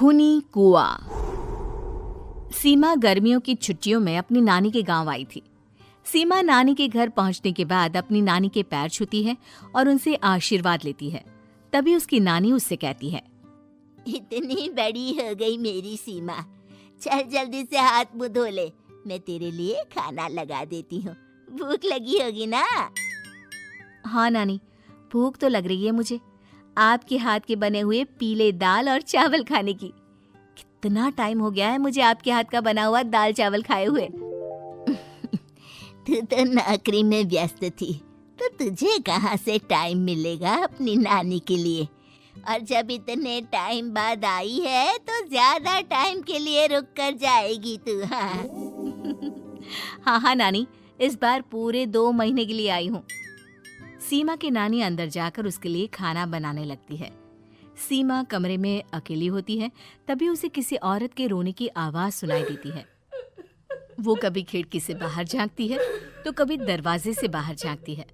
खूनी कुआं। सीमा गर्मियों की छुट्टियों में अपनी नानी के गांव आई थी। सीमा नानी के घर पहुंचने के बाद अपनी नानी के पैर छूती है और उनसे आशीर्वाद लेती है। तभी उसकी नानी उससे कहती है, इतनी बड़ी हो गई मेरी सीमा, चल जल्दी से हाथ मुंह धो ले, मैं तेरे लिए खाना लगा देती हूँ। भूख लगी होगी ना? हाँ नानी, भूख तो लग रही है मुझे, आपके हाथ के बने हुए पीले दाल और चावल खाने की। कितना टाइम हो गया है मुझे आपके हाथ का बना हुआ दाल चावल खाए हुए। तू तो नौकरी में व्यस्त थी, तो तुझे कहाँ से टाइम मिलेगा अपनी नानी के लिए? और जब इतने टाइम बाद आई है तो ज्यादा टाइम के लिए रुक कर जाएगी तू। हाँ हाँ नानी, इस बार पूरे 2 महीने के लिए आई हूँ। सीमा की नानी अंदर जाकर उसके लिए खाना बनाने लगती है। सीमा कमरे में अकेली होती है, तभी उसे किसी औरत के रोने की आवाज सुनाई देती है। वो कभी खिड़की से बाहर झांकती है तो कभी दरवाजे से बाहर झांकती है।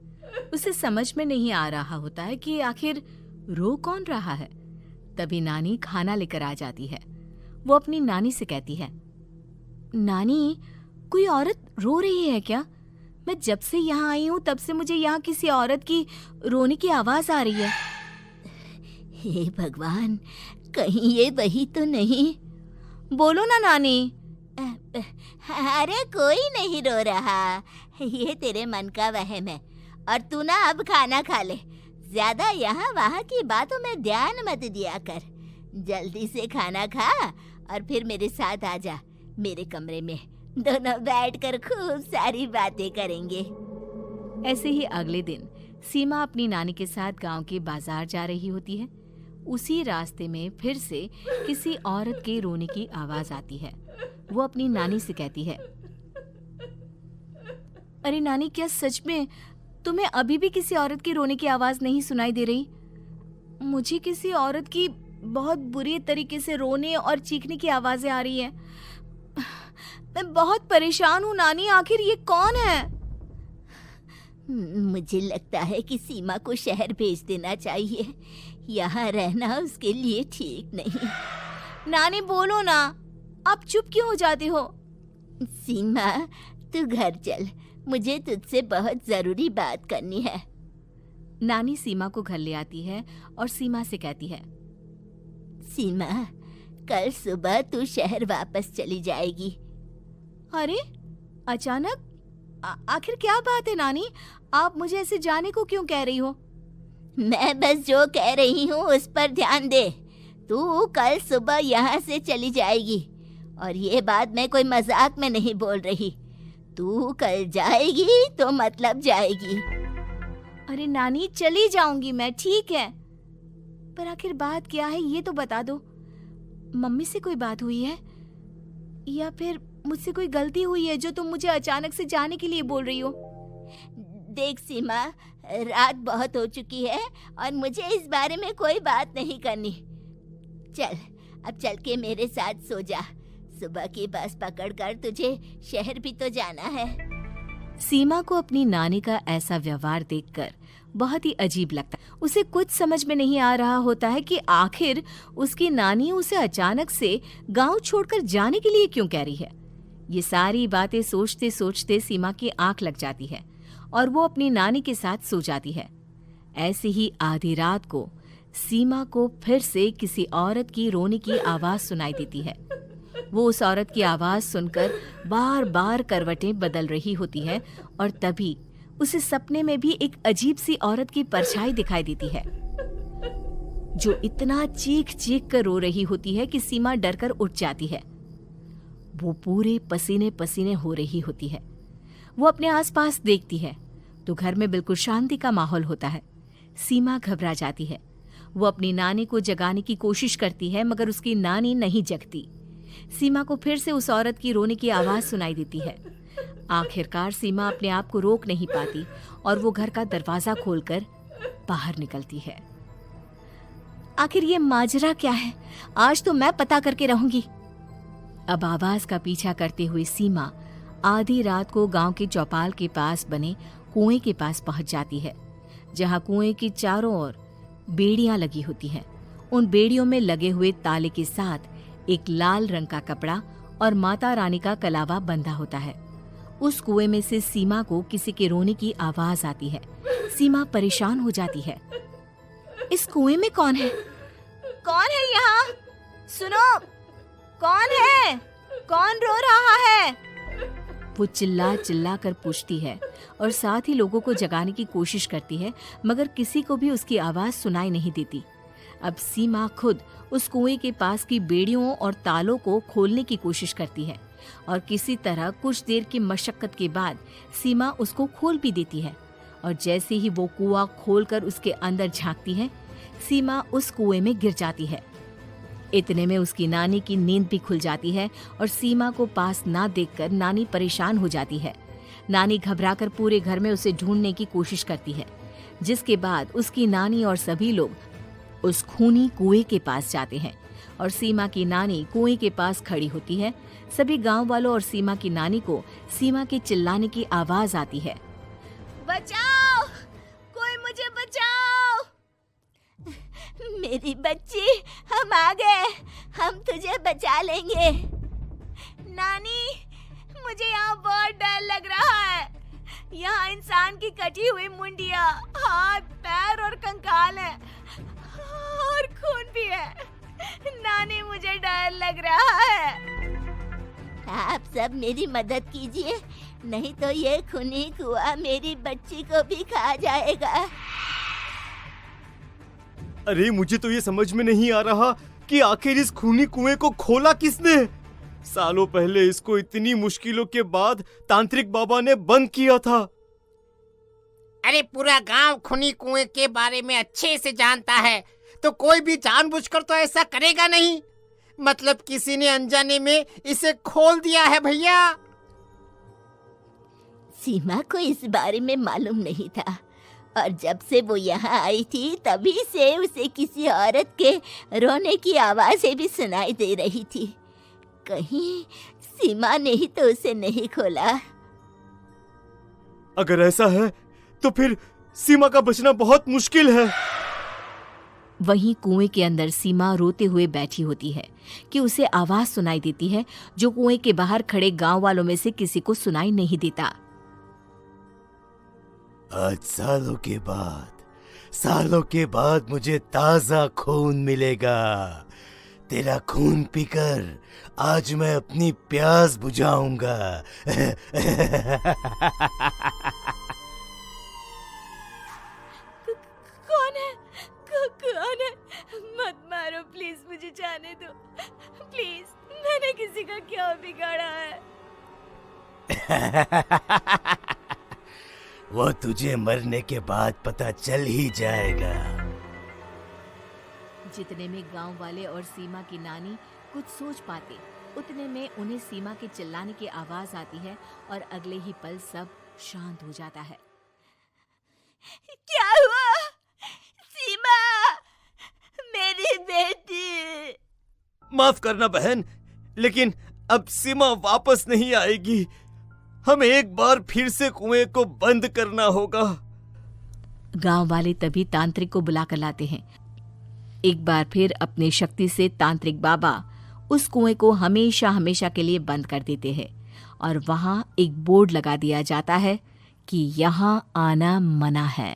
उसे समझ में नहीं आ रहा होता है कि आखिर रो कौन रहा है। तभी नानी खाना लेकर आ जाती है। वो अपनी नानी से कहती है, नानी, कोई औरत रो रही है क्या? मैं जब से यहाँ आई हूँ तब से मुझे यहाँ किसी औरत की रोने की आवाज आ रही है। हे भगवान, कहीं ये वही तो नहीं? बोलो ना नानी। अरे कोई नहीं रो रहा, ये तेरे मन का वहम है। और तू ना अब खाना खा ले, ज्यादा यहाँ वहाँ की बातों में ध्यान मत दिया कर। जल्दी से खाना खा और फिर मेरे साथ आ जा मेरे कमरे में, दोनों बैठकर खूब सारी बातें करेंगे। ऐसे ही अगले दिन सीमा अपनी नानी के साथ गांव के बाजार जा रही होती है। उसी रास्ते में फिर से किसी औरत के रोने की आवाज आती है। वो अपनी नानी से कहती है, अरे नानी, क्या सच में तुम्हें अभी भी किसी औरत की रोने की आवाज नहीं सुनाई दे रही? मुझे किसी औरत की बहुत बुरी तरीके से रोने और चीखने की आवाजें आ रही है। मैं बहुत परेशान हूँ नानी, आखिर ये कौन है? मुझे लगता है कि सीमा को शहर भेज देना चाहिए, यहाँ रहना उसके लिए ठीक नहीं। नानी बोलो ना, आप चुप क्यों हो जाते हो? सीमा, तू घर चल, मुझे तुझसे बहुत जरूरी बात करनी है। नानी सीमा को घर ले आती है और सीमा से कहती है, सीमा, कल सुबह तू शहर वापस चली जाएगी। अरे अचानक? आखिर क्या बात है नानी, आप मुझे ऐसे जाने को क्यों कह रही हो? मैं बस जो कह रही हूँ उस पर ध्यान दे। तू कल सुबह यहाँ से चली जाएगी, और ये बात मैं कोई मजाक में नहीं बोल रही। तू कल जाएगी तो मतलब जाएगी। अरे नानी, चली जाऊंगी मैं, ठीक है, पर आखिर बात क्या है ये तो बता दो। मम्मी से कोई बात हुई है या फिर मुझसे कोई गलती हुई है जो तुम मुझे अचानक से जाने के लिए बोल रही हो? देख सीमा, रात बहुत हो चुकी है और मुझे इस बारे में कोई बात नहीं करनी। चल, अब चल के मेरे साथ सो जा। सुबह की बस पकड़कर तुझे शहर भी तो जाना है। सीमा को अपनी नानी का ऐसा व्यवहार देखकर बहुत ही अजीब लगता है। उसे कुछ समझ में नहीं आ रहा होता है कि आखिर उसकी नानी उसे अचानक से गांव छोड़कर जाने के लिए क्यों कह रही है। ये सारी बातें सोचते सोचते सीमा की आंख लग जाती है और वो अपनी नानी के साथ सो जाती है। ऐसे ही आधी रात को सीमा को फिर से किसी औरत की रोने की आवाज सुनाई देती है। वो उस औरत की आवाज सुनकर बार बार करवटें बदल रही होती है और तभी उसे सपने में भी एक अजीब सी औरत की परछाई दिखाई देती है, जो इतना चीख चीख कर रो रही होती है कि सीमा डरकर उठ जाती है। वो पूरे पसीने पसीने हो रही होती है। वो अपने आसपास देखती है तो घर में बिल्कुल शांति का माहौल होता है। सीमा घबरा जाती है। वो अपनी नानी को जगाने की कोशिश करती है, मगर उसकी नानी नहीं जगती। सीमा को फिर से उस औरत की रोने की आवाज सुनाई देती है। आखिरकार सीमा अपने आप को रोक नहीं पाती और वो घर का दरवाजा खोलकर बाहर निकलती है। आखिर ये माजरा क्या है? आज तो मैं पता करके रहूंगी। अब आवाज का पीछा करते हुए सीमा आधी रात को गांव के चौपाल के पास बने कुएं के पास पहुंच जाती है, जहां कुएं की चारों ओर बेड़ियां लगी होती हैं उन बेड़ियों में लगे हुए ताले के साथ एक लाल रंग का कपड़ा और माता रानी का कलावा बंधा होता है। उस कुएं में से सीमा को किसी के रोने की आवाज आती है। सीमा परेशान हो जाती है। इस कुएं में कौन है? कौन है यहाँ? सुनो, कौन है? कौन रो रहा है? वो चिल्ला चिल्ला कर पूछती है और साथ ही लोगों को जगाने की कोशिश करती है, मगर किसी को भी उसकी आवाज सुनाई नहीं देती। अब सीमा खुद उस कुएं के पास की बेड़ियों और तालों को खोलने की कोशिश करती है और किसी तरह कुछ देर की मशक्कत के बाद सीमा उसको खोल भी देती है। और जैसे ही वो कुआं खोलकर उसके अंदर झांकती है, सीमा उस कुएं में गिर जाती है। इतने में उसकी नानी की नींद भी खुल जाती है और सीमा को पास ना देखकर नानी परेशान हो जाती है। नानी घबराकर पूरे घर में उसे ढूंढने की कोशिश करती है, जिसके बाद उसकी नानी और सभी लोग उस खूनी कुएं के पास जाते हैं और सीमा की नानी कुएं के पास खड़ी होती है। सभी गांव वालों और सीमा की नानी को सीमा के चिल्लाने की आवाज आती है। बचाओ, कोई मुझे बचाओ। मेरी बच्ची, हम आ गए, हम तुझे बचा लेंगे। नानी, मुझे यहाँ बहुत डर लग रहा है। यहाँ इंसान की कटी हुई मुंडियाँ, हाथ, पैर और कंकाल हैं और खून भी है। नानी, मुझे डर लग रहा है। आप सब मेरी मदद कीजिए, नहीं तो ये खूनी कुआं मेरी बच्ची को भी खा जाएगा। अरे मुझे तो ये समझ में नहीं आ रहा कि आखिर इस खूनी कुएं को खोला किसने। सालों पहले इसको इतनी मुश्किलों के बाद तांत्रिक बाबा ने बंद किया था। अरे पूरा गांव खूनी कुएं के बारे में अच्छे से जानता है, तो कोई भी जानबूझकर तो ऐसा करेगा नहीं। मतलब किसी ने अनजाने में इसे खोल दिया है भैया। सीमा को इस बारे में मालूम नहीं था और जब से वो यहाँ आई थी तभी से उसे किसी औरत के रोने की आवाजें भी सुनाई दे रही थी। कहीं सीमा ने ही तो उसे नहीं खोला। अगर ऐसा है तो फिर सीमा का बचना बहुत मुश्किल है। वहीं कुएं के अंदर सीमा रोते हुए बैठी होती है कि उसे आवाज सुनाई देती है जो कुएं के बाहर खड़े गांव वालों में से किसी को सुनाई नहीं देता। आज सालों के बाद मुझे ताजा खून मिलेगा। तेरा खून पीकर आज मैं अपनी प्यास बुझाऊंगा। कौन है? मत मारो प्लीज, मुझे जाने दो प्लीज। मैंने किसी का क्या बिगाड़ा है? वो तुझे मरने के बाद पता चल ही जाएगा। जितने में गांव वाले और सीमा की नानी कुछ सोच पाते, उतने में उन्हें सीमा के चिल्लाने की आवाज आती है और अगले ही पल सब शांत हो जाता है। क्या हुआ? सीमा, मेरी बेटी। माफ करना बहन, लेकिन अब सीमा वापस नहीं आएगी। हमें एक बार फिर से कुएं को बंद करना होगा। गांव वाले तभी तांत्रिक को बुलाकर लाते हैं। एक बार फिर अपनी शक्ति से तांत्रिक बाबा उस कुएं को हमेशा हमेशा के लिए बंद कर देते हैं और वहां एक बोर्ड लगा दिया जाता है कि यहाँ आना मना है।